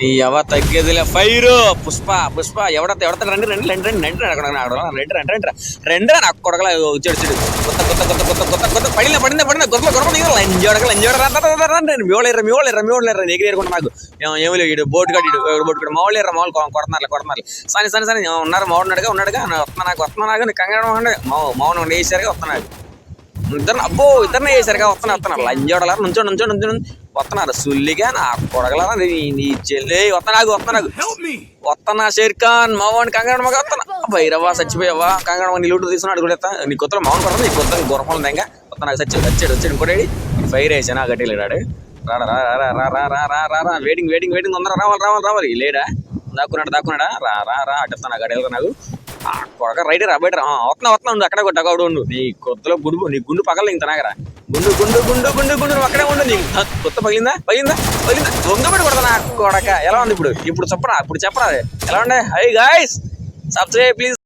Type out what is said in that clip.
ఎవ తగ్గేదిలే ఫైర్ పుష్ప పుష్ప ఎవడతా రండి రండి రండి రండి రండి రండి రండి రండి రండి నాకు కొడగల వచ్చాడు చెడు కొత్త కొత్త కొత్త కొత్త కొత్త కొత్త పడిన పడింది పడిన గొప్ప గొప్ప లంజోడగల నీకు నేర్చుకుంటా నాకు ఏమి లేదు బోటు కట్టి బోటు కట్టి మామూలు ఎర్ర మామూలు కొడుతున్నారు సని సని సని ఉన్నారు మామూలుగా ఉన్నాడుగా వస్తున్నా నాకు నీ కంగారు మౌనం వేసారుగా వస్తున్నాడు ఇద్దరు ఇద్దరినే వేసారుగా వస్తున్నారు లంజోడలా నుంచోండి వస్తున్నారు సుల్లిగా నా కొడగలరా నీ చెల్లి వస్తున్నా షేర్ ఖాన్ మావాడిని కంగారు మగ వస్తున్నా భైరవా చచ్చిపోయావా కంగారు నీ లూటు తీసుకున్నాడు కూడా నీ కొత్తలో మామూలు కొడతా నీ కొత్త గురపలు ఇంకా వస్తున్నా వచ్చాడు ఇంకోటి ఫైర్ వేసాను ఆ గట్టి లేడాడు రా వెయిటింగ్ తొందర రావాలి లేడా దాక్కున్నాడా రా అట్టా గడి నాకు కొడక రైట్ రా బయట వస్తున్నా ఉండు అక్కడ కొట్టగడు ఉండు నీ కొత్తలో నీ గుండు పగల ఇంత నాగరా గుండు అక్కడే ఉండు నీకు కొత్త పగిలిందా దొంగబడి కొడతా నా కొడక ఎలా ఉంది ఇప్పుడు చెప్పరా ఎలా ఉండే హై గాయ్స్ సబ్స్క్రైబ్ ప్లీజ్.